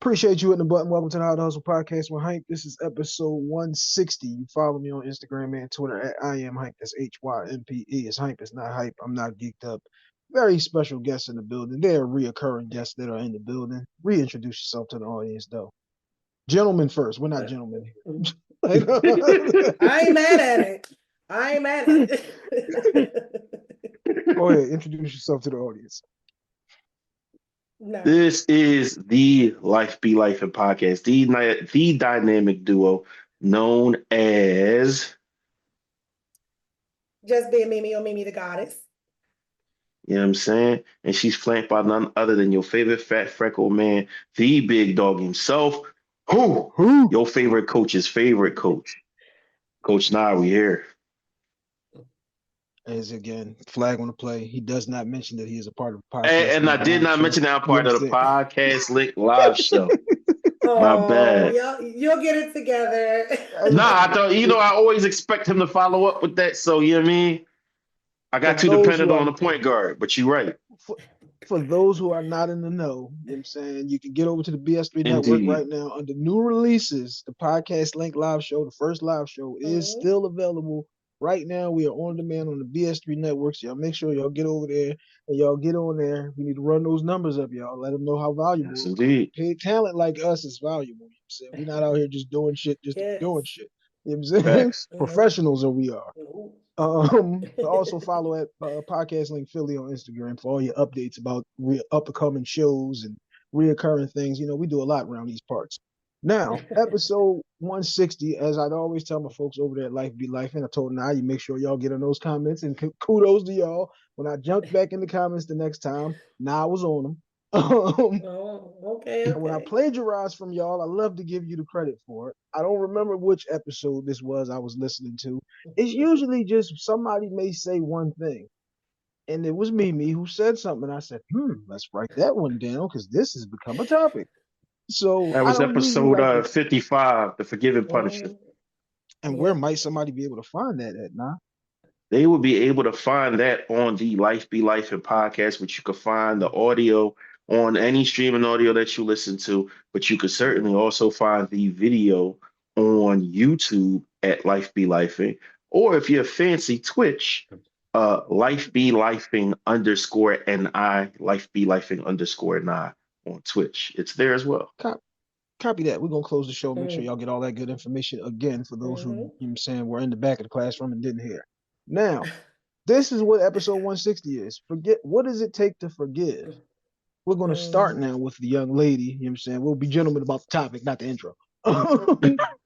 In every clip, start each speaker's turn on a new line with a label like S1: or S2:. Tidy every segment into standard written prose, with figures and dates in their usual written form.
S1: Appreciate you hitting the button. Welcome to the How to Hustle Podcast with Hype. This is episode 160. You follow me on Instagram and Twitter at I am Hype. That's HYMPE. It's Hype. It's not Hype. I'm not geeked up. Very special guests in the building. They are reoccurring guests that are in the building. Reintroduce yourself to the audience, though. Gentlemen first. We're not gentlemen here.
S2: I ain't mad at it. I ain't mad at it.
S1: Go ahead. Introduce yourself to the audience.
S2: No.
S3: This is the Life Be Life and podcast, the dynamic duo known as,
S2: Just being Mimi or Mimi the goddess.
S3: you know what I'm saying? And she's flanked by none other than your favorite fat freckled man, the big dog himself. Who? Your favorite coach's favorite coach. Coach Nah, we here.
S1: As again, flag on the play. He does not mention that he is a part of the podcast.
S3: And I did not mention that I'm part of the Podcast Link live show.
S2: Oh,
S3: My bad.
S2: You'll get it together.
S3: Nah, I thought, I always expect him to follow up with that. So, you know what I mean? I got too dependent on the point guard, but you're right.
S1: For those who are not in the know, you know what I'm saying, you can get over to the BS3 Network right now under new releases. The Podcast Link live show, the first live show, is still available. Right now, we are on demand on the BS3 Network, so y'all make sure y'all get over there and y'all get on there. We need to run those numbers up, y'all. Let them know how valuable
S3: it is. Indeed.
S1: Paid talent like us is valuable. You know what I'm saying? We're not out here just doing shit, doing shit. You know what I'm saying? Professionals are we are. Also follow at Podcast Link Philly on Instagram for all your updates about up-and-coming shows and reoccurring things. You know, we do a lot around these parts. Now, episode 160, as I'd always tell my folks over there at Life Be Life, and I told you make sure y'all get in those comments, and kudos to y'all. When I jumped back in the comments the next time, I was on them.
S2: Okay.
S1: And when I plagiarize from y'all, I love to give you the credit for it. I don't remember which episode this was I was listening to. It's usually just somebody may say one thing. And it was Mimi who said something. I said, let's write that one down because this has become a topic. So
S3: that was episode 55, The Forgiven Punisher.
S1: And where might somebody be able to find that at, Nah?
S3: They will be able to find that on the Life Be Life and podcast, which you can find the audio on any streaming audio that you listen to, but you could certainly also find the video on YouTube at Life Be Lifing, or if you're fancy Twitch, Life Be Lifing _NI, Life Be Lifing _NI on Twitch. It's there as well.
S1: Copy that. We're going to close the show. Make sure y'all get all that good information again for those who, you know what I'm saying, were in the back of the classroom and didn't hear. Now, this is what episode 160 is. What does it take to forgive? We're going to start now with the young lady. You know what I'm saying? We'll be gentlemen about the topic, not the intro.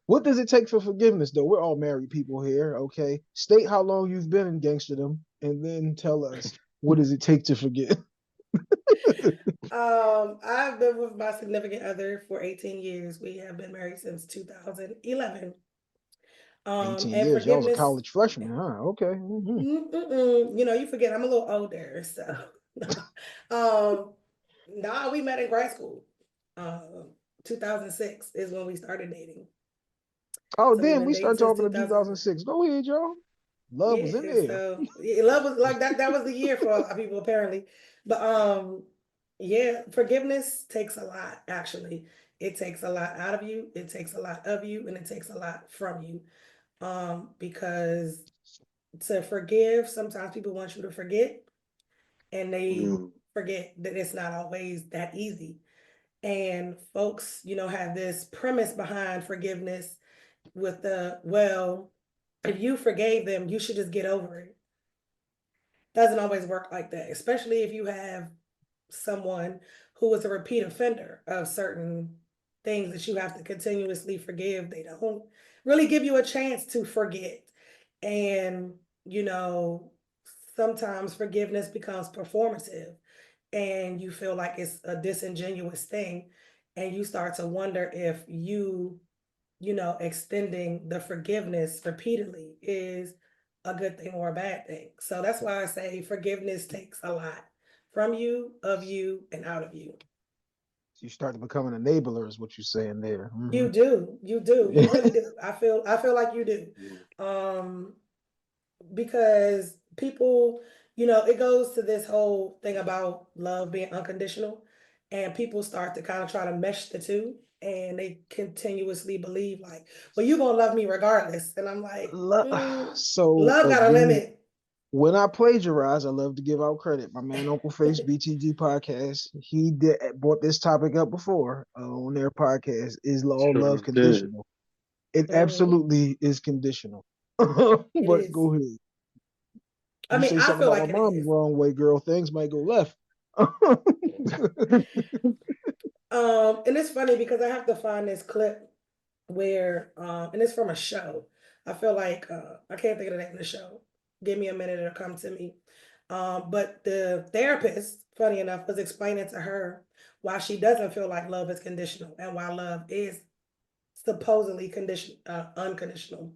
S1: What does it take for forgiveness, though? We're all married people here, okay? State how long you've been in gangsterdom, and then tell us, what does it take to forgive?
S2: I've been with my significant other for 18 years. We have been married since 2011.
S1: 18 years. Y'all was a college freshman, huh? Okay.
S2: You know, you forget I'm a little older, so we met in grad school. 2006 is when we started dating.
S1: Oh, so damn, we started talking in 2006. Go ahead, y'all. Love was in there.
S2: So, love was like that. That was the year for a lot of people, apparently. But forgiveness takes a lot, actually. It takes a lot out of you, it takes a lot of you, and it takes a lot from you. Because to forgive, sometimes people want you to forget, and forget that it's not always that easy. And folks, have this premise behind forgiveness with if you forgave them, you should just get over it. Doesn't always work like that, especially if you have someone who is a repeat offender of certain things that you have to continuously forgive. They don't really give you a chance to forget. And, sometimes forgiveness becomes performative and you feel like it's a disingenuous thing. And you start to wonder if extending the forgiveness repeatedly is a good thing or a bad thing. So that's why I say forgiveness takes a lot from you, of you, and out of you.
S1: You start to become an enabler, is what you're saying there.
S2: You do. You really do. I feel like you do. Because people, it goes to this whole thing about love being unconditional. And people start to kind of try to mesh the two, and they continuously believe like, well, you're gonna love me regardless. And I'm like,
S1: So
S2: love got a
S1: again,
S2: limit.
S1: when I plagiarize, I love to give out credit. My man Uncle Face BTG podcast, he did brought this topic up before on their podcast. Is all love
S3: Sure did.
S1: conditional? It
S2: Mhm.
S1: absolutely is conditional.
S2: It
S1: But
S2: is.
S1: go ahead.
S2: I
S1: You
S2: mean,
S1: say
S2: I
S1: something
S2: feel
S1: about
S2: like
S1: my
S2: it
S1: mom the
S2: is.
S1: wrong way, girl, things might go left.
S2: And it's funny because I have to find this clip where, and it's from a show. I feel like I can't think of the name of the show. Give me a minute, it'll come to me. But the therapist, funny enough, was explaining to her why she doesn't feel like love is conditional and why love is supposedly unconditional.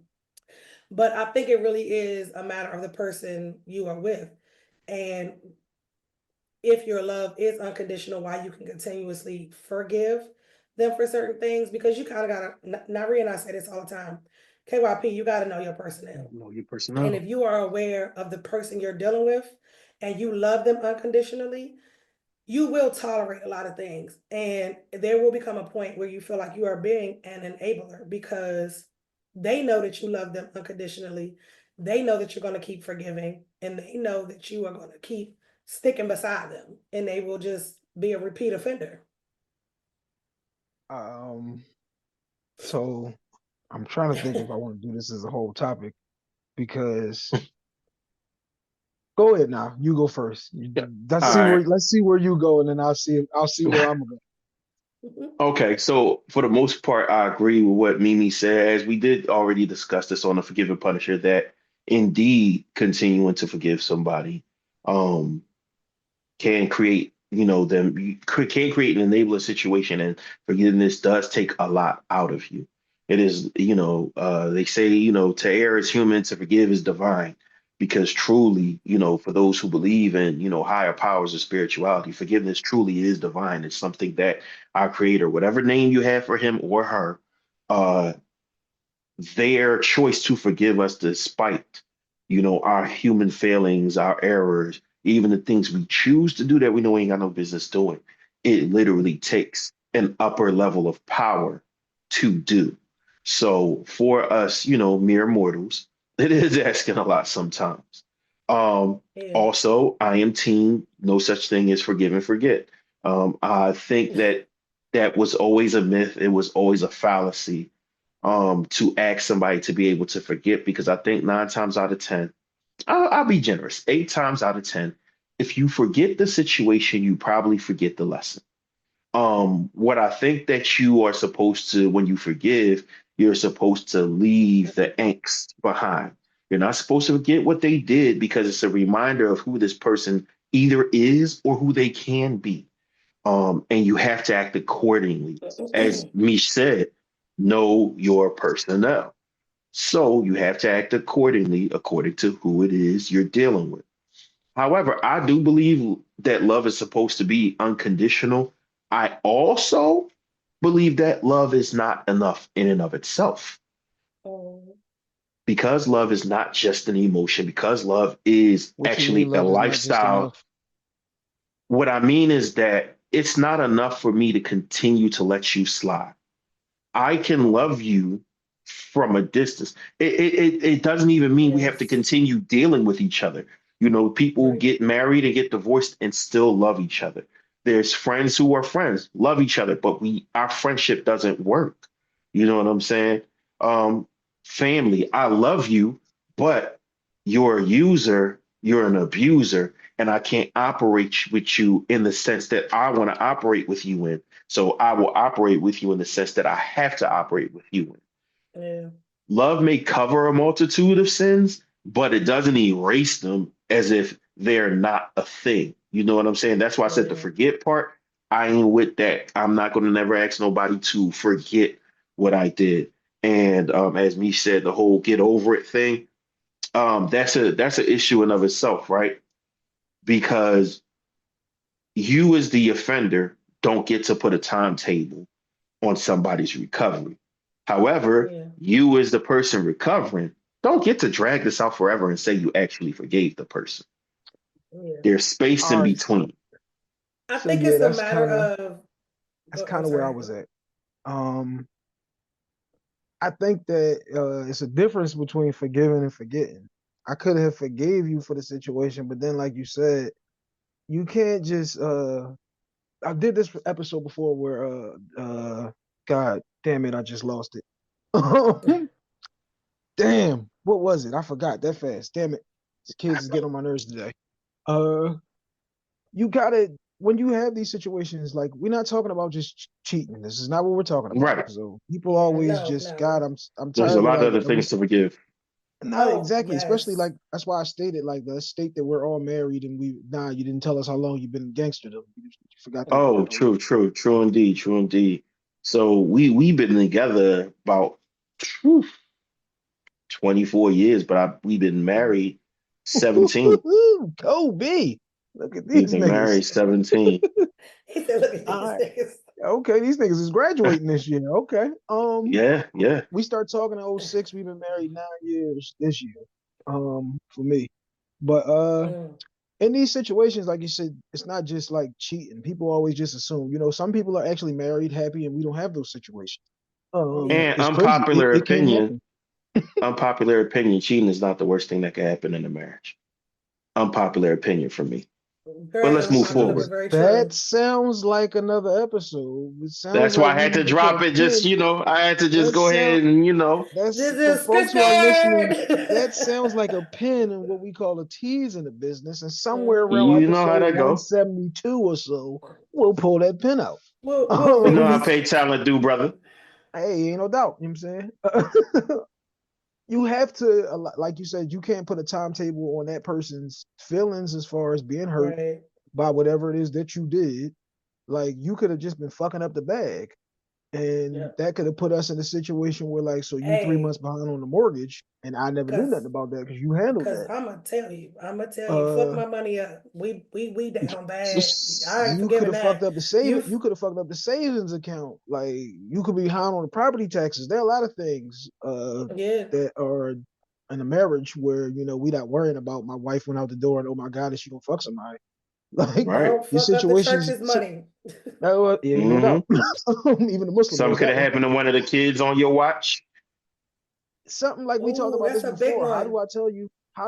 S2: But I think it really is a matter of the person you are with. And if your love is unconditional, why you can continuously forgive them for certain things, because you kind of gotta, Nari and I say this all the time, KYP, you gotta know your personnel.
S3: Know your
S2: And
S3: personnel.
S2: if you are aware of the person you're dealing with and you love them unconditionally, you will tolerate a lot of things. And there will become a point where you feel like you are being an enabler because they know that you love them unconditionally. They know that you're going to keep forgiving, and they know that you are going to keep sticking beside them, and they will just be a repeat offender.
S1: um, so I'm trying to think if I want to do this as a whole topic because go ahead now. You go first.
S3: Yeah.
S1: Let's
S3: All
S1: see
S3: right.
S1: where you go, and then I'll see where I'm going.
S3: Okay, so for the most part, I agree with what Mimi said, as we did already discuss this on the Forgive and Punisher, that indeed continuing to forgive somebody um can create, can create an enabler situation, and forgiveness does take a lot out of you. It is, they say, to err is human, to forgive is divine, because truly, for those who believe in, higher powers of spirituality, forgiveness truly is divine. It's something that our creator, whatever name you have for him or her, uh, their choice to forgive us despite, our human failings, our errors, even the things we choose to do that we know we ain't got no business doing. It literally takes an upper level of power to do. So for us, mere mortals, it is asking a lot sometimes. Um,
S2: Yeah.
S3: Also, I am team no such thing as forgive and forget. I think that that was always a myth. It was always a fallacy to ask somebody to be able to forget, because I think 9 times out of 10, I'll be generous, 8 times out of 10, if you forget the situation, you probably forget the lesson. What I think that you are supposed to, when you forgive, you're supposed to leave the angst behind. You're not supposed to forget what they did, because it's a reminder of who this person either is or who they can be. And you have to act accordingly. As Mish said, know your personnel. So you have to act accordingly, according to who it is you're dealing with. However, I do believe that love is supposed to be unconditional. I also believe that love is not enough in and of itself,
S2: Oh,
S3: because love is not just an emotion, because love is
S1: What you mean,
S3: actually a
S1: love is not just
S3: lifestyle.
S1: enough?
S3: What I mean is that it's not enough for me to continue to let you slide. I can love you from a distance. It doesn't even mean we have to
S2: yes.
S3: continue dealing with each other. People
S2: Right.
S3: get married and get divorced and still love each other. There's friends who are friends, love each other, but our friendship doesn't work. You know what I'm saying? Um, Family, I love you, but you're a user, you're an abuser, and I can't operate with you in the sense that I want to operate with you in. So I will operate with you in the sense that I have to operate with you in.
S2: Yeah.
S3: Love may cover a multitude of sins, but it doesn't erase them as if they're not a thing. You know what I'm saying? That's why I said the
S2: Yeah.
S3: forget part. I ain't with that. I'm not going to never ask nobody to forget what I did. And as me said, the whole get over it thing, that's an issue in of itself, right? Because you as the offender don't get to put a timetable on somebody's recovery. However,
S2: Yeah.
S3: you as the person recovering don't get to drag this out forever and say you actually forgave the person.
S2: Yeah.
S3: There's space
S1: All
S3: in
S1: right.
S3: between.
S2: I
S1: So
S2: think
S1: yeah,
S2: it's a matter of. I'm
S1: where I
S2: sorry.
S1: was at. I think that it's a difference between forgiving and forgetting. I could have forgave you for the situation, but then, like you said, you can't just. I did this episode before where, God damn it, I just lost it. Damn, what was it? I forgot that fast. Damn it, these kids is getting on my nerves today. Uh, you gotta when you have these situations, like we're not talking about just cheating. This is not what we're talking about.
S3: Right.
S1: So people
S2: Yeah,
S1: always
S2: no,
S1: just, God,
S2: no.
S1: I'm
S3: There's a
S1: tired of
S3: lot of
S1: like
S3: other things to forgive.
S1: not
S2: Oh,
S1: exactly, especially
S2: yes.
S1: like that's why I stated like the state that we're all married and you didn't tell us how long you've been gangster though. You forgot that
S3: Oh,
S1: part.
S3: true, true, true indeed, true indeed. So we've been together about whew, 24 years, but we've been married 17.
S1: Kobe, look at
S3: We've
S1: these
S3: been
S1: niggas.
S3: married 17.
S2: He said, "Look at
S1: All
S2: these
S1: right,
S2: niggas."
S1: okay, these niggas is graduating this year. Okay,
S3: Yeah, yeah.
S1: we start talking in '06. We've been married 9 years this year. For me, but
S2: Mm,
S1: in these situations, like you said, it's not just like cheating. People always just assume, some people are actually married, happy, and we don't have those situations.
S2: yeah.
S3: And
S1: It's crazy. It can happen.
S3: unpopular opinion, cheating is not the worst thing that can happen in a marriage. Unpopular opinion for me. But
S2: Very
S3: let's move
S2: unpopular, but
S3: forward.
S2: very
S1: That
S2: true.
S1: sounds like another episode. It sounds
S3: That's
S1: like
S3: why I
S1: we
S3: had to
S1: need to put
S3: drop
S1: a
S3: it. Just,
S1: pin.
S3: I had to just
S1: That
S3: go
S1: sound
S3: ahead and,
S1: that's
S2: This
S1: for
S2: is
S1: folks who are listening. That
S2: scripted.
S1: sounds like a pin in what we call a tease in the business. And somewhere
S2: Mhm.
S1: around
S3: you know how
S1: episode
S3: that go.
S1: 172 or so, we'll pull that pin out.
S2: We'll
S3: You know
S1: Um,
S3: how
S2: revisit.
S3: pay talent do, brother.
S1: hey, ain't no doubt. You know what I'm saying? You have to, like you said, you can't put a timetable on that person's feelings as far as being hurt
S2: Right.
S1: by whatever it is that you did. Like you could have just been fucking up the bag. And
S2: Yeah.
S1: that could have put us in a situation where, like, so you 3 months
S2: Hey,
S1: behind on the mortgage, and I never knew nothing
S2: cause
S1: about that because you handled
S2: cause
S1: that.
S2: I'm gonna tell you, fuck
S1: Uh,
S2: my money up. We down bad. I ain't
S1: you could
S2: forgiving
S1: have fucked
S2: that.
S1: up the saving.
S2: You
S1: You could have fucked up the savings account. Like you could be behind on the property taxes. There are a lot of things
S2: yeah.
S1: that are in a marriage where we not worrying about my wife went out the door and oh my god is she gonna fuck somebody. Like
S3: Right.
S2: Don't
S1: your
S2: fuck up the
S1: situations.
S2: church's money.
S1: Yeah, ain't no
S3: Hmm.
S1: doubt. Even the Muslim
S3: Something
S1: knows
S3: could
S1: that
S3: have
S1: one.
S3: happened to one of the kids on your watch.
S1: Something like we talked
S2: Ooh,
S1: about
S2: that's
S1: this
S2: a big
S1: before.
S2: one.
S1: How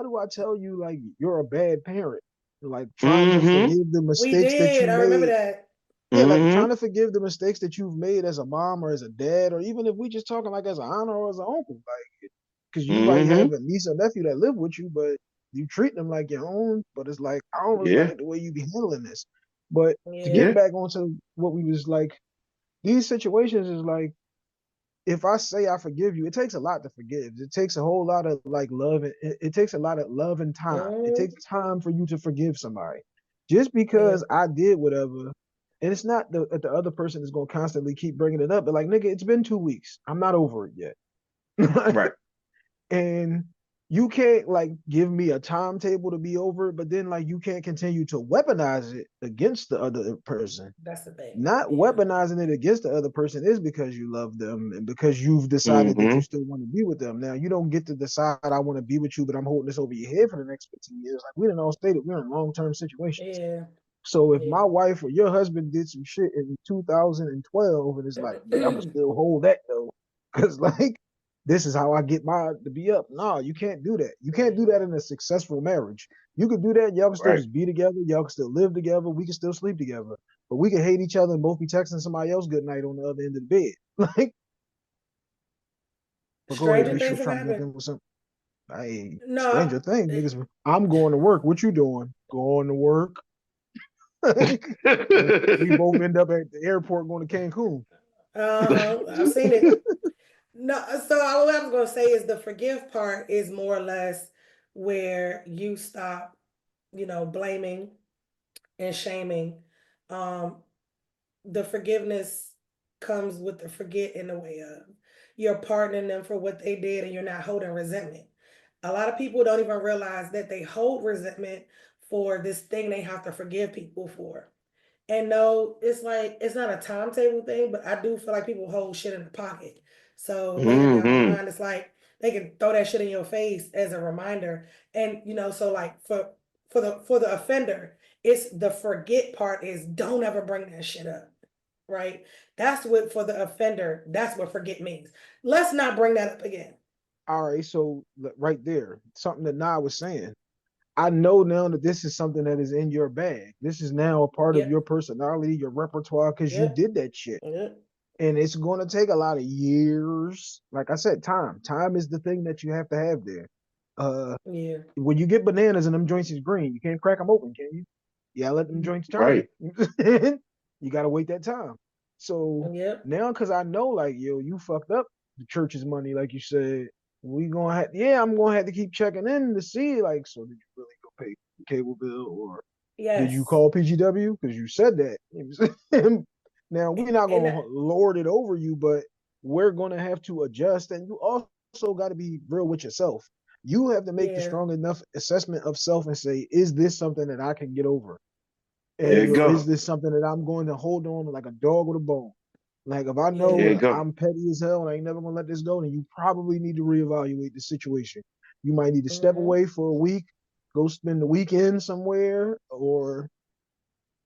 S1: do I tell you like you're a bad parent? Like trying to
S3: Hmm.
S1: forgive the
S2: We
S1: mistakes that you
S2: did. I remember
S1: made.
S2: that.
S1: Yeah, like trying
S3: Hmm.
S1: to forgive the mistakes that you've made as a mom or as a dad, or even if we just talking like as an aunt or as an uncle, like because you might
S3: Hmm.
S1: have a niece or nephew that live with you, but you treat them like your own. But it's like I don't really
S3: Yeah.
S1: like the way you be handling this. But to
S2: Yeah.
S1: get
S3: Yeah.
S1: back onto what we was like, these situations is like if I say I forgive you, it takes a lot to forgive. It takes a whole lot of like love. It takes a lot of love and time. It
S2: Mm,
S1: takes time for you to forgive somebody. Just
S2: yeah.
S1: because I did whatever, and it's not the other person is going to constantly keep bringing it up. But like, nigga, it's been 2 weeks. I'm not over it yet.
S3: Right.
S1: And you can't like give me a timetable to be over it, but then like you can't continue to weaponize it against the other person.
S2: That's the thing.
S1: Not
S2: Yeah.
S1: weaponizing it against the other person is because you love them and because you've decided that
S3: Hmm.
S1: you still want to be with them. Now you don't get to decide I want to be with you, but I'm holding this over your head for the next 15 years. Like we didn't all stated we're in long-term situations.
S2: Yeah.
S1: So if
S2: Yeah.
S1: my wife or your husband did some shit in 2012 and it's like, yeah, I'm gonna still hold that though. Cause like this is how I get my to be up. No, you can't do that. You can't do that in a successful marriage. You could do that, y'all can still
S3: Right.
S1: just be together, y'all can still live together, we can still sleep together. But we can hate each other and both be texting somebody else good night on the other end of the bed. Like, but go ahead,
S2: Stranger
S1: Nisha
S2: things
S1: was
S2: have
S1: trying to jump
S2: happened.
S1: in with something. Hey,
S2: No,
S1: stranger things, niggas. I'm going to work. What you doing? Going to work. We both end up at the airport going to Cancun.
S2: I've seen it. No, so all I was gonna say is the forgive part is more or less where you stop, blaming and shaming. Um, the forgiveness comes with the forget in the way of you're pardoning them for what they did and you're not holding resentment. A lot of people don't even realize that they hold resentment for this thing they have to forgive people for. And no, it's like it's not a timetable thing, but I do feel like people hold shit in the pocket. So later down the
S3: Hmm.
S2: line, it's like they can throw that shit in your face as a reminder. And so like for the offender, It's the forget part is don't ever bring that shit up, right? That's what, for the offender, that's what forget means. Let's not bring that up again.
S1: All right, so right there, something that Na was saying. I know now that this is something that is in your bag. This is now a part of your personality, your repertoire, because you did that shit. And it's going to take a lot of years. Like I said, time. Time is the thing that you have to have there. When you get bananas and them joints is green, you can't crack them open, can you? Yeah, let them joints turn.
S3: Right.
S1: You got to wait that time. So now, because I know, like, yo, you fucked up the church's money, like you said. I'm gonna have to keep checking in to see, like, so did you really go pay the cable bill, or did you call PGW? Because you said that. Now we're not gonna lord it over you, but we're gonna have to adjust, and you also got to be real with yourself. You have to make the strong enough assessment of self and say, is this something that I can get over? And is this something that I'm going to hold on to like a dog with a bone? Like, if I know I'm petty as hell and I ain't never gonna let this go, then you probably need to reevaluate the situation. You might need to step away for a week, go spend the weekend somewhere, or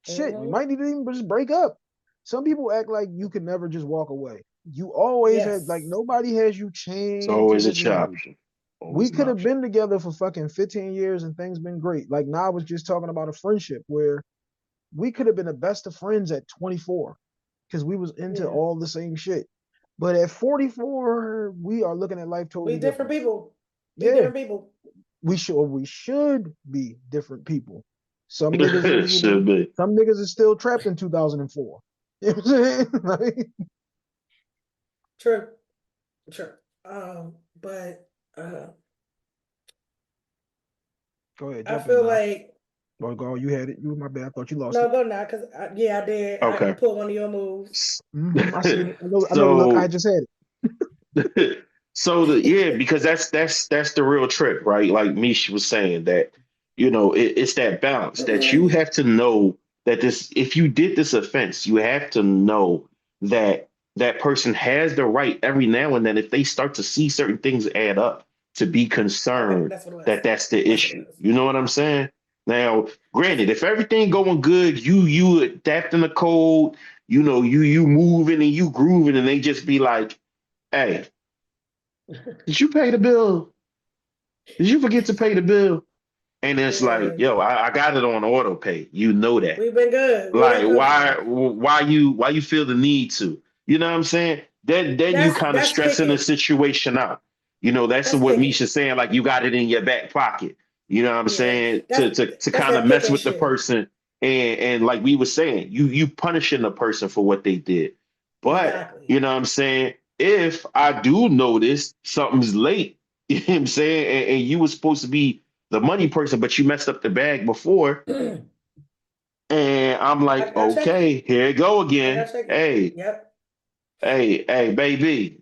S1: shit, you might need to even just break up. Some people act like you can never just walk away. You always have, like, nobody has you chained.
S3: It's always a option.
S1: We could have been together for fucking 15 years and things been great. Like, now I was just talking about a friendship where we could have been the best of friends at 24 because we was into all the same shit. But at 44, we are looking at life totally different.
S2: People. Different people.
S1: We should be different people. Some niggas some niggas are still trapped in 2004. You know what I'm saying? Like,
S2: True. But
S1: go ahead.
S2: I feel like.
S1: Oh, go. You had it. You, my bad. I thought you lost
S2: it.
S1: No,
S2: go now, because I did.
S3: Okay.
S2: I pulled one of your moves.
S1: I see it. I know. Look, I just had
S3: it. So because that's the real trick, right? Like Misha was saying, that it's that balance that you have to know that if you did this offense, you have to know that that person has the right every now and then, if they start to see certain things add up, to be concerned that's the issue. You know what I'm saying? Now, granted, if everything going good, you adapting the code, you moving and you grooving, and they just be like, hey, did you pay the bill? Did you forget to pay the bill? And it's like, yo, I got it on auto pay. You know that.
S2: We've been good.
S3: Like, why you feel the need to? You know what I'm saying? Then you kind of stressing the situation out. That's what Misha's saying. Like, you got it in your back pocket. You know what I'm saying? To kind of mess with the person. And like we were saying, you punishing the person for what they did. But you know what I'm saying? If I do notice something's late, you know what I'm saying, and you were supposed to be the money person, but you messed up the bag before. And I'm like, okay, here you go again. Hey, hey, baby.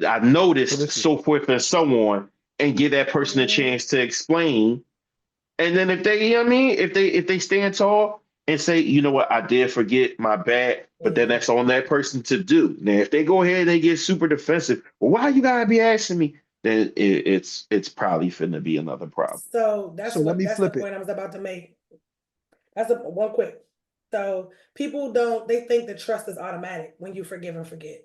S3: I noticed so forth and so on, and give that person a chance to explain. And then if they, if they stand tall and say, you know what, I did forget, my bad, but then that's on that person to do. Now, if they go ahead and they get super defensive, well, why you gotta be asking me? Then it's probably finna be another problem.
S2: So that's the point I was about to make. That's one quick. So people they think that trust is automatic when you forgive and forget.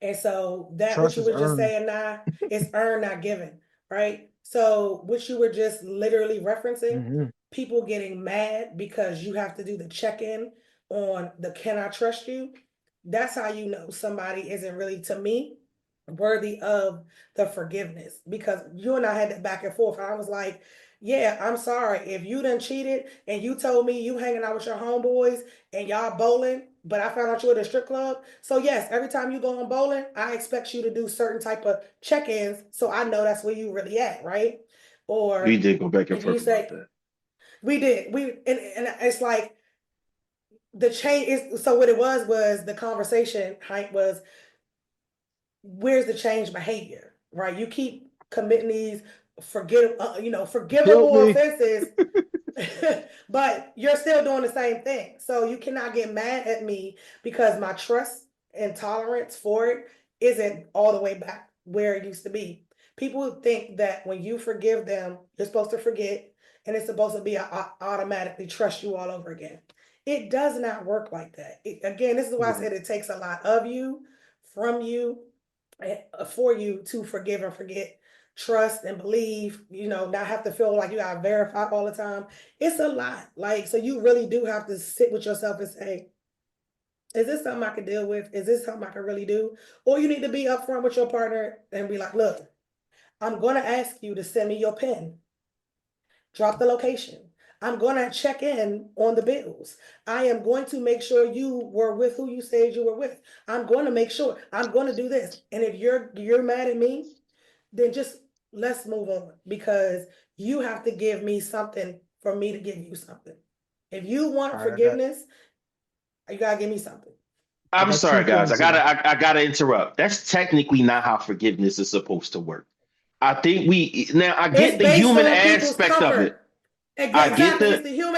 S2: And so that trust, what you were just saying now, it's earned, not given, right? So what you were just literally referencing, people getting mad because you have to do the check-in on the can I trust you? That's how you know somebody isn't really, to me, worthy of the forgiveness. Because you and I had that back and forth. And I was like, yeah, I'm sorry. If you done cheated and you told me you hanging out with your homeboys and y'all bowling, but I found out you at a strip club. So yes, every time you go on bowling, I expect you to do certain type of check-ins so I know that's where you really at, right? Or
S3: we did go back and forth about that.
S2: We did. And it's like the change is, so what it was the conversation height was, where's the change behavior, right? You keep committing these forgivable offenses, but you're still doing the same thing. So you cannot get mad at me because my trust and tolerance for it isn't all the way back where it used to be. People think that when you forgive them, you're supposed to forget, and it's supposed to be automatically trust you all over again. It does not work like that. Again, this is why I said it takes a lot of you, from you, for you to forgive and forget, trust and believe, not have to feel like you gotta verify all the time. It's a lot. Like, so you really do have to sit with yourself and say, is this something I can deal with? Is this something I can really do? Or you need to be upfront with your partner and be like, look, I'm going to ask you to send me your PIN. Drop the location. I'm going to check in on the bills. I am going to make sure you were with who you said you were with. I'm going to make sure. I'm going to do this. And if you're mad at me, then just let's move on, because you have to give me something for me to give you something. If you want forgiveness, you gotta give me something.
S3: I'm sorry, guys. I gotta interrupt. That's technically not how forgiveness is supposed to work. I think I get the human aspect of it.
S2: Exactly.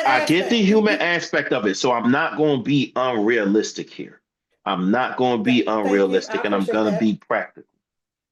S3: I get the human aspect of it. So I'm not going to be unrealistic here. I'm not going to be unrealistic, and I'm going to be practical.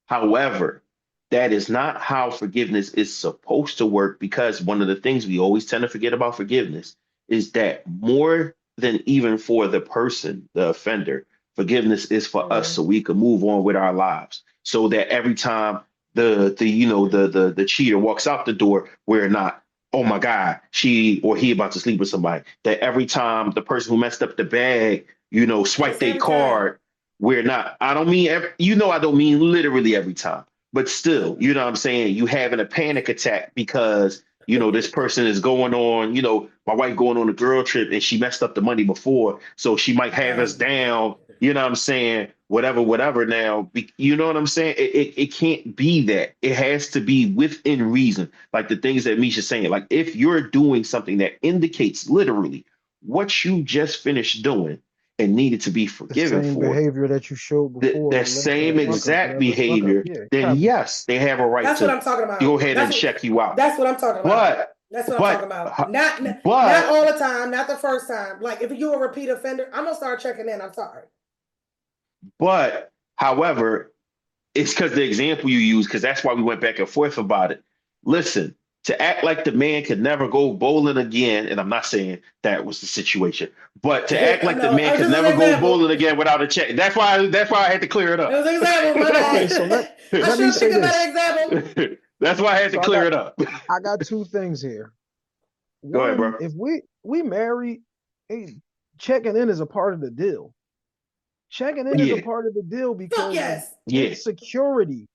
S3: However, that is not how forgiveness is supposed to work, because one of the things we always tend to forget about forgiveness is that more than even for the person, the offender, forgiveness is for us so we can move on with our lives. So that every time the cheater walks out the door, we're not, oh my God, she or he about to sleep with somebody. That every time the person who messed up the bag, swipe their card, we're not. I don't mean I don't mean literally every time, but still, you know what I'm saying? You having a panic attack because this person is going on, my wife going on a girl trip and she messed up the money before, so she might have us down, you know what I'm saying? Whatever now, you know what I'm saying? It can't be that. It has to be within reason. Like the things that Misha's saying, like if you're doing something that indicates literally what you just finished doing and needed to be forgiven
S1: the same
S3: for
S1: behavior that you showed before,
S3: that same exact behavior, then yes, they have a right
S2: That's
S3: to
S2: what I'm talking about.
S3: go ahead and check you out.
S2: That's what I'm talking about. That's what I'm talking about. Not all the time, not the first time. Like if you're a repeat offender, I'm gonna start checking in. I'm sorry.
S3: But however, it's because the example you use, because that's why we went back and forth about it. Listen, to act like the man could never go bowling again, and I'm not saying that was the situation, but to act like the man could never go bowling again without a check. That's why I had to clear it up.
S2: It was an example,
S1: Okay, so let me say this.
S3: That's why I had to clear it up.
S1: I got two things here.
S3: Go ahead, bro.
S1: If we marry, checking in is a part of the deal. Checking in is a part of the deal because it's security.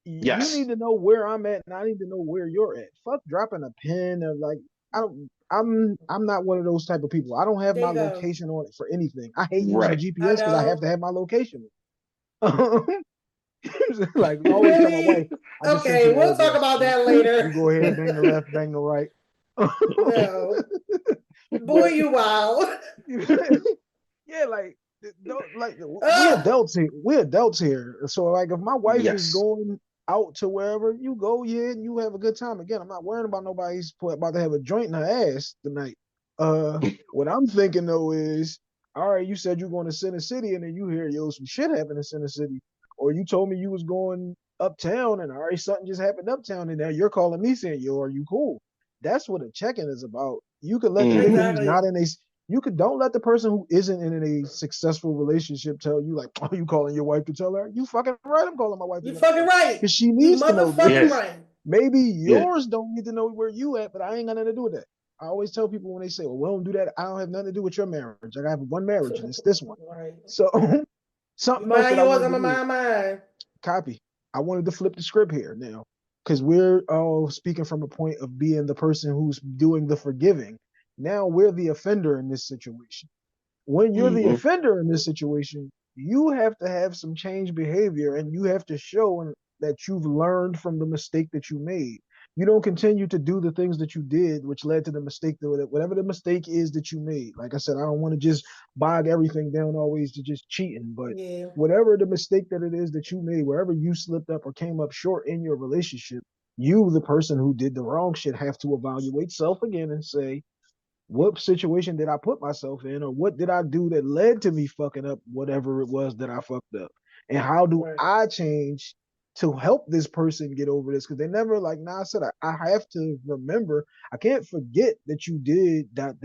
S1: You need to know where I'm at, and I need to know where you're at. Fuck dropping a pin or like I'm not one of those type of people. I don't have my location on it for anything. I hate using GPS because I have to have my location. Like I always tell my wife.
S2: Okay, we'll talk about that later.
S1: You go ahead, bang the left, bang the right.
S2: No. Boy, you wild.
S1: Yeah, like we adults here. So like if my wife is going out to wherever you go, and you have a good time. Again, I'm not worrying about nobody's about to have a joint in her ass tonight. What I'm thinking though is, all right, you said you're going to Center City, and then you hear some shit happened in Center City, or you told me you was going uptown, and all right, something just happened uptown, and now you're calling me saying, "Yo, are you cool?" That's what a check-in is about. You could let the nigga who's not in a don't let the person who isn't in a successful relationship tell you like, "Oh, you calling your wife to tell her?" You fucking right. I'm calling my wife.
S2: You fucking right.
S1: Because she needs to know
S2: this. Right.
S1: Maybe yours don't need to know where you at, but I ain't got nothing to do with that. I always tell people when they say, "Well, we don't do that," I don't have nothing to do with your marriage. I have one marriage, and it's this one.
S2: Right.
S1: So something
S2: else that yours, I'm mine.
S1: Copy. I wanted to flip the script here now, because we're all speaking from a point of being the person who's doing the forgiving. Now we're the offender in this situation. When you're the offender in this situation, you have to have some change behavior, and you have to show that you've learned from the mistake that you made. You don't continue to do the things that you did, which led to the mistake, whatever the mistake is that you made. Like I said, I don't want to just bog everything down always to just cheating, but whatever the mistake that it is that you made, wherever you slipped up or came up short in your relationship, you, the person who did the wrong shit, have to evaluate self again and say, what situation did I put myself in, or what did I do that led to me fucking up whatever it was that I fucked up? And how do I change to help this person get over this, because they never, like Nas said, I have to remember, I can't forget that you did dot,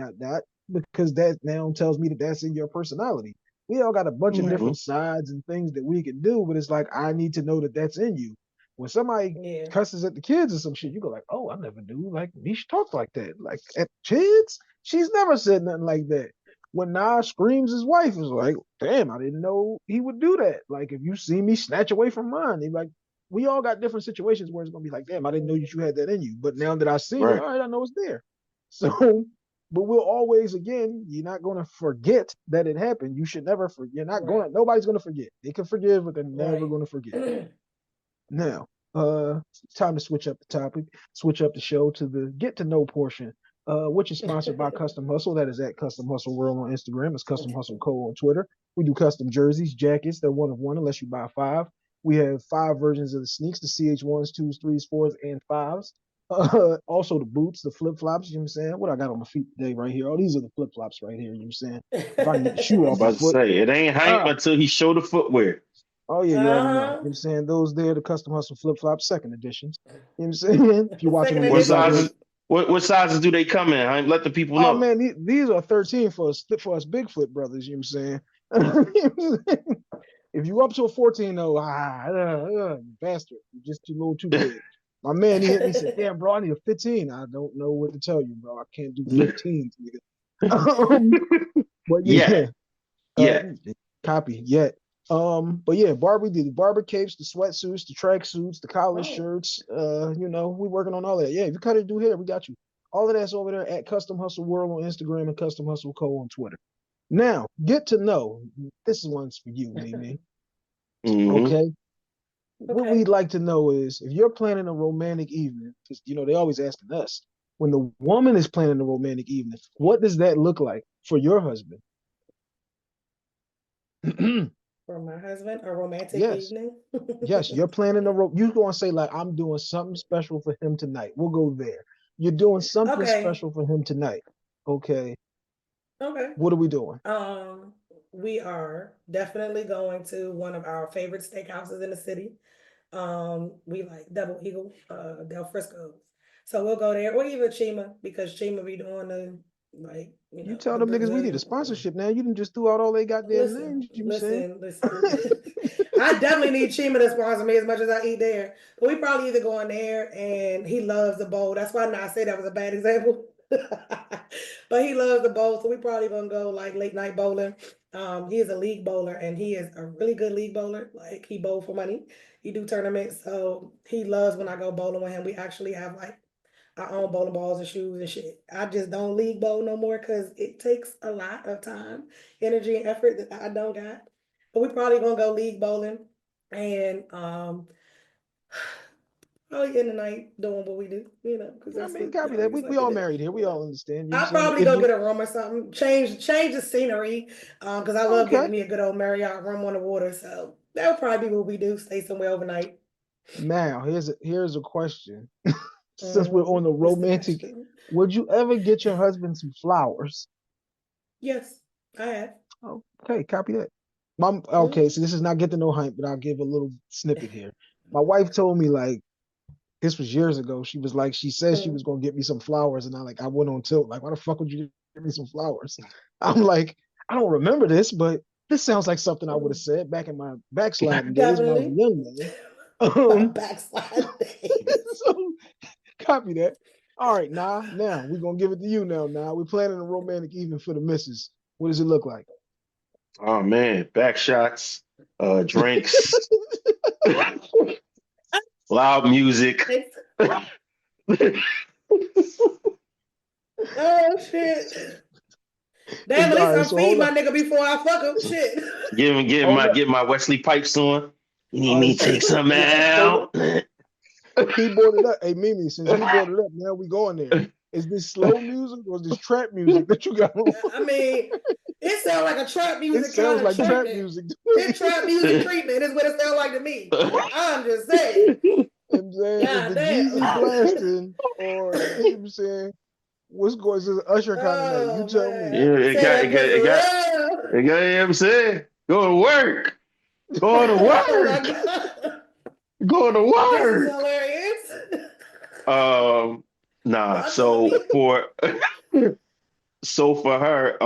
S1: because that now tells me that that's in your personality. We all got a bunch of
S2: Right.
S1: different sides and things that we can do, but it's like I need to know that that's in you. When somebody
S2: Yeah.
S1: cusses at the kids or some shit, you go like, oh, I never knew like Nisha talks like that. Like at kids, she's never said nothing like that. When Nas screams his wife, is like, damn, I didn't know he would do that. Like if you see me snatch away from mine, he like, we all got different situations where it's gonna be like, damn, I didn't know you had that in you. But now that I've seen it,
S3: Right.
S1: all right, I know it's there. So, but we'll always, again, you're not gonna forget that it happened. You should never forget. You're not
S2: Right.
S1: gonna. Nobody's gonna forget. They can forgive, but they're never
S2: Right.
S1: gonna forget. Now, time to switch up the topic, switch up the show to the get to know portion, which is sponsored by Custom Hustle. That is at Custom Hustle World on Instagram. It's Custom Hustle Co on Twitter. We do custom jerseys, jackets. They're one of one unless you buy five. We have five versions of the sneaks: the CH1s, 2s, 3s, 4s, and 5s. Also the boots, the flip flops. You know what I'm saying? What I got on my feet today, right here. Oh, these are the flip flops right here. You know what I'm saying? If I can get the shoe
S3: I'm
S1: off my
S3: about to
S1: foot.
S3: say it ain't hype
S1: Ah,
S3: until he show the footwear.
S1: oh yeah, you already know. You know
S2: Uh-huh.
S1: what I'm saying? Those there, the Custom Hustle flip flop second editions. You know what I'm saying? If you're watching
S2: Second
S1: on
S3: What
S1: YouTube,
S2: edition.
S3: sizes? What sizes do they come in? Hype? Let the people
S1: oh
S3: know.
S1: man, these are 13 for us Bigfoot brothers. You know what I'm saying? If you up to a 14 though, you bastard, you're just a little too big. My man, he hit me, said, "Damn, bro, I need a 15." I don't know what to tell you, bro. I can't do 15s, nigga. But
S3: Yeah,
S1: yeah, uh,
S3: yeah.
S1: copy yet. But yeah, Barbie did the barber capes, the sweatsuits, the track suits, the collar
S2: Oh.
S1: shirts. We working on all that. Yeah, if you cut it, do hair, we got you. All of that's over there at Custom Hustle World on Instagram and Custom Hustle Co on Twitter. Now, get to know. This one's for you, Mimi.
S3: Hmm.
S1: Okay. What
S2: Okay.
S1: we'd like to know is if you're planning a romantic evening, because they always asking us, when the woman is planning a romantic evening, what does that look like for your husband?
S2: For my husband, a romantic
S1: Yes.
S2: evening.
S1: Yes, you're planning you going to say like I'm doing something special for him tonight. We'll go there. You're doing something
S2: Okay.
S1: special for him tonight. Okay.
S2: Okay.
S1: What are we doing?
S2: We are definitely going to one of our favorite steakhouses in the city. We like Double Eagle, Del Frisco's. So we'll go there, or even Chima, because Chima be doing
S1: You tell
S2: the
S1: them niggas we need a
S2: Brazilian.
S1: sponsorship now. You done just threw out all they goddamn
S2: Listen,
S1: names, you know what I'm saying?
S2: listen. I definitely need Chima to sponsor me as much as I eat there. But we probably either go in there, and he loves the bowl. That's why I say that was a bad example. But he loves the bowl, so we probably gonna go like late night bowling. He is a league bowler, and he is a really good league bowler. Like he bowl for money. He do tournaments, so he loves when I go bowling with him. We actually have like our own bowling balls and shoes and shit. I just don't league bowl no more because it takes a lot of time, energy, and effort that I don't got. But we probably gonna go league bowling and probably in the night doing what we do, because
S1: I
S2: that's
S1: mean,
S2: what
S1: copy
S2: y'all
S1: that.
S2: niggas
S1: We
S2: like to
S1: all
S2: do.
S1: married here. We all understand. You know
S2: I'll
S1: what I'm saying?
S2: probably
S1: If
S2: go
S1: you
S2: get a room or something, change the scenery, because I love
S1: okay,
S2: getting me a good old Marriott room on the water. So that would probably be what we do, stay somewhere overnight.
S1: now here's a question. Since we're on the
S2: What's the
S1: romantic,
S2: question?
S1: would you ever get your husband some flowers?
S2: Yes, I have.
S1: Okay, copy that. Okay, so this is not get to know hype, but I'll give a little snippet here. My wife told me like this was years ago. She was like, she said she was gonna get me some flowers, and I went on tilt. Like, why the fuck would you give me some flowers? I'm like, I don't remember this, but this sounds like something I would have said back in my backsliding days when I was a
S2: Definitely.
S1: young man.
S2: My
S1: Um,
S2: backslide days.
S1: so copy that. All right, now we're gonna give it to you now. Now we're planning a romantic evening for the missus. What does it look like?
S3: Oh man, back shots, drinks, loud music.
S2: Oh shit. Damn, at
S1: All
S2: least
S1: right,
S2: I'm
S1: so
S2: feeding
S1: hold
S2: my
S1: up.
S2: nigga before I fuck him. Shit.
S1: Hold up.
S3: Get my Wesley pipes on. You need
S1: All right,
S3: me to take some
S1: hold
S3: out.
S1: up. He brought it up. Hey Mimi, since you brought it up, now we going there. Is this slow music or is this trap music that you got on?
S2: I mean, it sounds like a trap
S1: It
S2: music kind
S1: sounds
S2: of
S1: like trap
S2: treatment.
S1: music.
S2: It's trap music treatment is what it sounds like to me. I'm just saying.
S1: I'm saying, is
S2: God
S1: the Jeezy
S2: damn.
S1: blasting or I'm saying what's going? Is this Usher kind of night? You
S2: Oh
S1: tell me.
S2: man.
S3: Yeah,
S2: Say that pussy
S3: you know what I'm saying? Go to work. Go to
S2: real. Oh my
S3: work.
S2: god.
S3: Going to
S2: This is
S3: work.
S2: hilarious.
S3: Nah.
S2: Y'all doing me?
S3: So for her,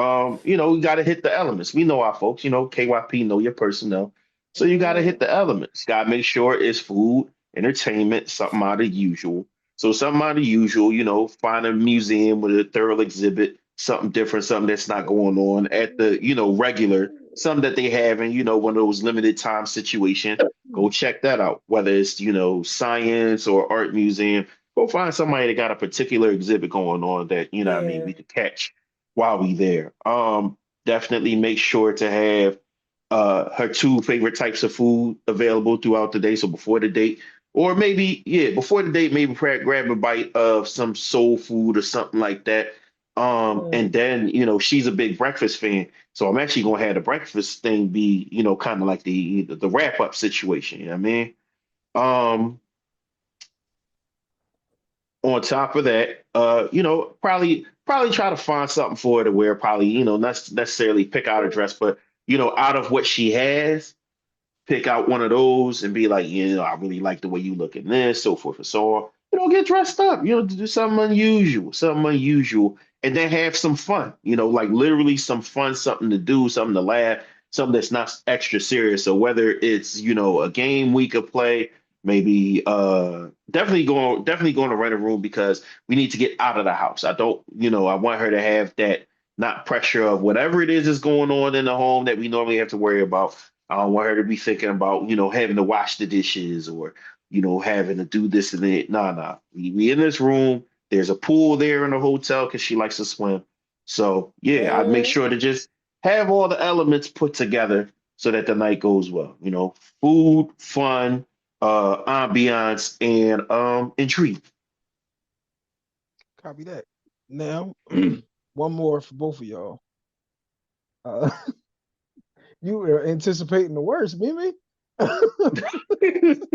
S3: we got to hit the elements. We know our folks, KYP, know your personnel. So you got to hit
S2: Mhm.
S3: the elements. Got to make sure it's food, entertainment, something out of usual. So something out of usual, find a museum with a thorough exhibit, something different, something that's not going on at the, regular, something that they have in, one of those limited time situation. Go check that out. Whether it's, science or art museum, go find somebody that got a particular exhibit going on that, what I mean,
S2: Yeah.
S3: we could catch while we there. Definitely make sure to have her two favorite types of food available throughout the day. So before the date, or maybe, yeah, before the date, maybe grab a bite of some soul food or something like that. And
S2: Mm.
S3: then, she's a big breakfast fan. So I'm actually gonna have the breakfast thing be, kind of like the wrap up situation. You know what I mean? Um, on top of that, probably try to find something for her to wear. Probably, not necessarily pick out a dress, but out of what she has, pick out one of those and be like, I really like the way you look in this, so forth and so on. Get dressed up. Do something unusual, and then have some fun. Like literally some fun, something to do, something to laugh, something that's not extra serious. So whether it's a game we could play, maybe definitely going to rent a room because we need to get out of the house. I don't, I want her to have that not pressure of whatever it is going on in the home that we normally have to worry about. I don't want her to be thinking about, having to wash the dishes or, having to do this and that. Nah, nah. We in this room. There's a pool there in the hotel because she likes to swim. So yeah, I'd make
S2: Mhm.
S3: sure to just have all the elements put together so that the night goes well. Food, fun, ambiance, and intrigue.
S1: Copy that. Now, one more for both of y'all. Uh, you were anticipating the worst, Mimi.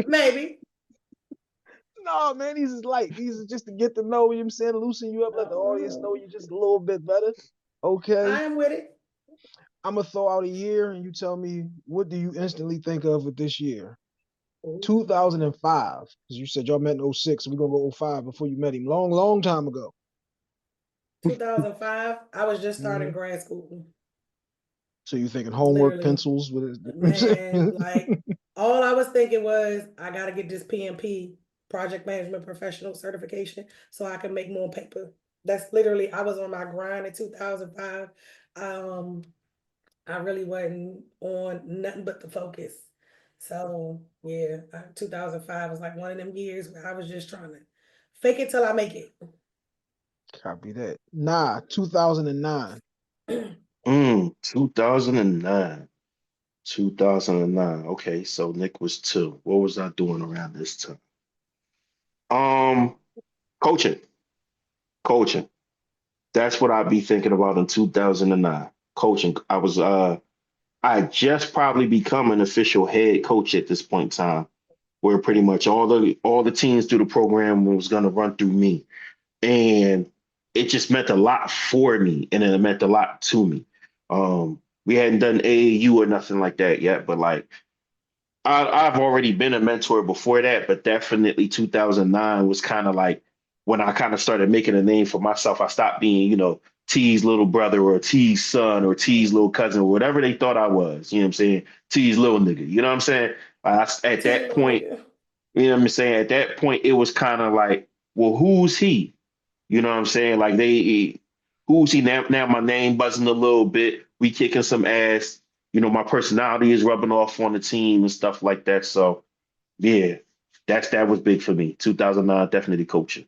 S2: Maybe.
S1: No, man, these is light. These is just to get to know you. Know what I'm saying, loosen you up, let the audience know you just a little bit better. Okay,
S2: I am with it.
S1: I'm gonna throw out a year, and you tell me what do you instantly think of with this year?
S2: Ooh.
S1: 2005, because you said y'all met in '06, so we're gonna go '05 before you met him. Long, long time ago.
S2: 2005, I was just starting
S1: Mhm.
S2: grad school.
S1: So you thinking homework,
S2: Literally.
S1: pencils, what is
S2: Man,
S1: it?
S2: like all I was thinking was I gotta get this PMP, project management professional certification, so I can make more paper. That's literally I was on my grind in 2005. Um, I really wasn't on nothing but the focus. So yeah, 2005 was like one of them years where I was just trying to fake it till I make it.
S1: Copy that. Nah, 2009.
S3: 2009. 2009. Okay, so Nick was two. What was I doing around this time? Um, coaching. Coaching. That's what I'd be thinking about in 2009. Coaching. I just probably become an official head coach at this point in time, where pretty much all the teams through the program was gonna run through me. And it just meant a lot for me and it meant a lot to me. We hadn't done AAU or nothing like that yet, but like I've already been a mentor before that, but definitely 2009 was kind of like when I kind of started making a name for myself. I stopped being, T's little brother or T's son or T's little cousin or whatever they thought I was. You know what I'm saying? T's little nigga. You know what I'm saying? At
S2: Tease
S3: that
S2: little
S3: point,
S2: nigga.
S3: you know what I'm saying? At that point, it was kind of like, well, who's he? You know what I'm saying? Like who's he now? Now my name buzzing a little bit. We kicking some ass. My personality is rubbing off on the team and stuff like that. So yeah, that was big for me. 2009, definitely coaching.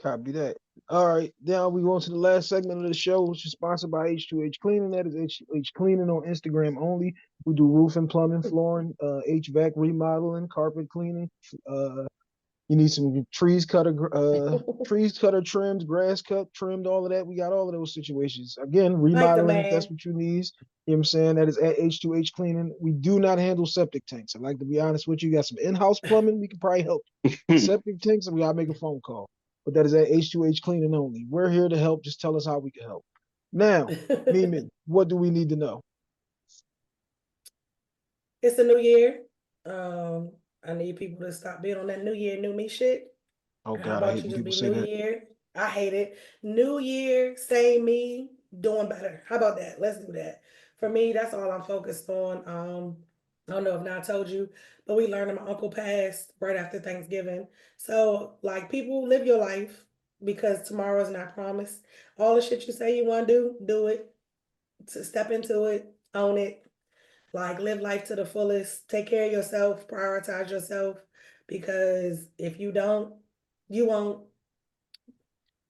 S1: Copy that. All right, now we go on to the last segment of the show, which is sponsored by H2H Cleaning. That is H Cleaning on Instagram only. We do roofing, plumbing, flooring, HVAC remodeling, carpet cleaning. Uh, you need some trees cutter trimmed, grass cut, trimmed, all of that. We got all of those situations. Again,
S2: Like the
S1: remodeling if that's
S2: man.
S1: what you need. You know what I'm saying? That is at H2H Cleaning. We do not handle septic tanks. I like to be honest with you. You got some in-house plumbing, we can probably help. Septic tanks, and we gotta make a phone call. But that is at H2H Cleaning only. We're here to help. Just tell us how we can help. Now, Mimi, what do we need to know?
S2: It's a new year. Um, I need people to stop being on that New Year, new me shit.
S1: Oh
S2: How
S1: God, I
S2: about
S1: hate
S2: you
S1: when
S2: just
S1: people
S2: be
S1: say
S2: New
S1: that.
S2: Year? I hate it. New Year, same me, doing better. How about that? Let's do that. For me, that's all I'm focused on. I don't know if I told you, but we learned that my uncle passed right after Thanksgiving. So, like, people live your life because tomorrow is not promised. All the shit you say you want to do it. To step into it, own it, like live life to the fullest, take care of yourself, prioritize yourself, because if you don't, you won't.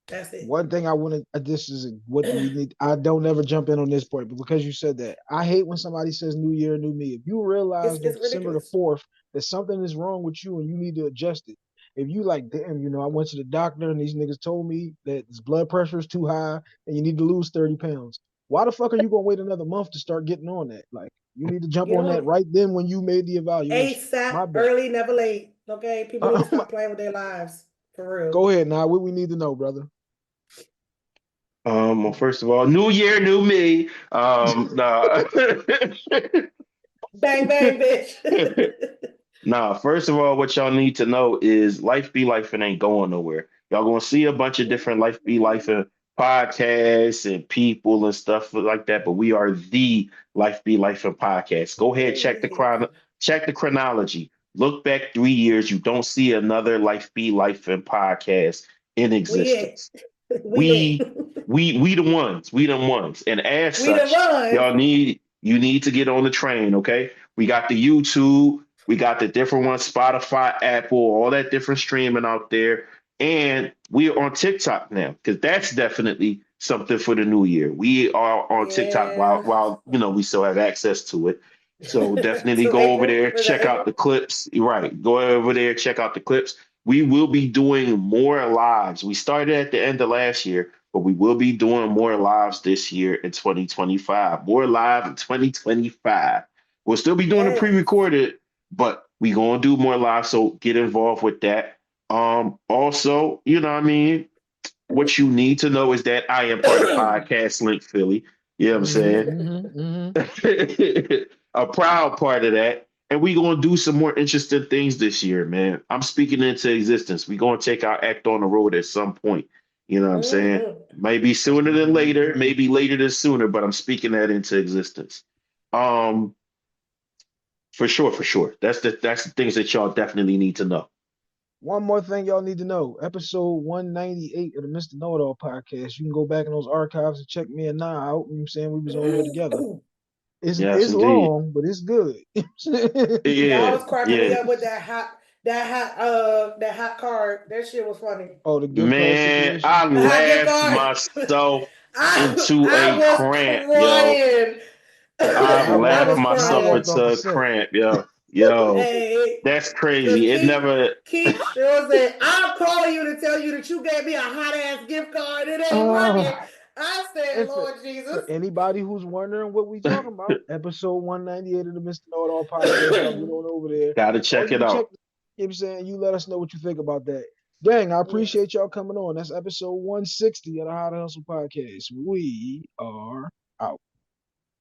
S2: That's it.
S1: One thing I want to, this is what we need. I don't ever jump in on this point, but because you said that, I hate when somebody says New Year, new me. If you realize on
S2: It's
S1: December the
S2: ridiculous.
S1: 4th that something is wrong with you and you need to adjust it, if you like, damn, I went to the doctor and these niggas told me that this blood pressure is too high and you need to lose 30 pounds. Why the fuck are you going to wait another month to start getting on that? Like, you need to jump
S2: Get
S1: on
S2: on
S1: that
S2: it.
S1: right then when you made the evaluation.
S2: ASAP,
S1: My bad.
S2: early, never late. Okay, people need to stop playing with their lives for real.
S1: Go ahead now. What we need to know, brother?
S3: Well, first of all, new year, new me. Nah.
S2: Bang bang, bitch.
S3: Nah, first of all, what y'all need to know is life be life and ain't going nowhere. Y'all gonna see a bunch of different life be life and podcasts and people and stuff like that, but we are the life be life and podcast. Go ahead,
S2: Period.
S3: check the chronology. Look back 3 years, you don't see another life be life and podcast in
S2: We it.
S3: existence.
S2: We
S3: We
S2: lit.
S3: we the ones, we the ones. And as
S2: We the
S3: such,
S2: ones.
S3: you need to get on the train, okay? We got the YouTube, we got the different ones, Spotify, Apple, all that different streaming out there. And we are on TikTok now, because that's definitely something for the new year. We are on TikTok
S2: Yeah.
S3: while we still have access to it. So definitely
S2: To
S3: go over
S2: April.
S3: there,
S2: Was that
S3: check out
S2: April?
S3: the clips. Right. Go over there, check out the clips. We will be doing more lives. We started at the end of last year, but we will be doing more lives this year in 2025. More live in 2025. We'll still be doing the
S2: Yes.
S3: pre-recorded, but we gonna do more live. So get involved with that. Also, you know what I mean? What you need to know is that I am part of Podcast Link Philly. You know what I'm saying? A proud part of that. And we're gonna do some more interesting things this year, man. I'm speaking into existence. We're gonna take our act on the road at some point. You know what I'm saying?
S2: Mhm.
S3: Maybe sooner than later, maybe later than sooner, but I'm speaking that into existence. Um, for sure, for sure. That's the things that y'all definitely need to know.
S1: One more thing y'all need to know. Episode 198 of the Mr. Know It All podcast. You can go back in those archives and check me and Nah out. You know what I'm saying? We was on there together.
S3: Yes,
S1: It's
S3: indeed.
S1: long, but it's good.
S2: Y'all
S3: Yeah,
S2: was cracking me
S3: yeah.
S2: up with that hot card. That shit was funny.
S1: Oh, the gift card
S3: Man,
S1: situation.
S3: I
S2: The hot gift
S3: laughed
S2: card.
S3: myself into
S2: I
S3: a
S2: was
S3: cramp, yo.
S2: crying.
S1: Yeah,
S3: I
S2: I
S3: laughed
S2: was
S1: I
S3: myself
S2: crying.
S1: walked off
S3: into
S1: the
S3: a
S1: set.
S3: cramp, yo. Yo,
S2: Hey,
S3: that's
S2: cause
S3: crazy. It never.
S2: Keith sure said, I'm calling you to tell you that you gave me a hot ass gift card. It ain't working.
S1: Uh,
S2: I said,
S1: and
S2: Lord Jesus.
S1: for anybody who's wondering what we talking about, episode 198 of the Mr. Know It All podcast. Y'all get on over there.
S3: Gotta
S1: Or
S3: check
S1: you
S3: it
S1: can check,
S3: out.
S1: you know what I'm saying? You let us know what you think about that. Gang, I
S2: Yes.
S1: appreciate y'all coming on. That's episode 160 of the How to Hustle podcast. We are out.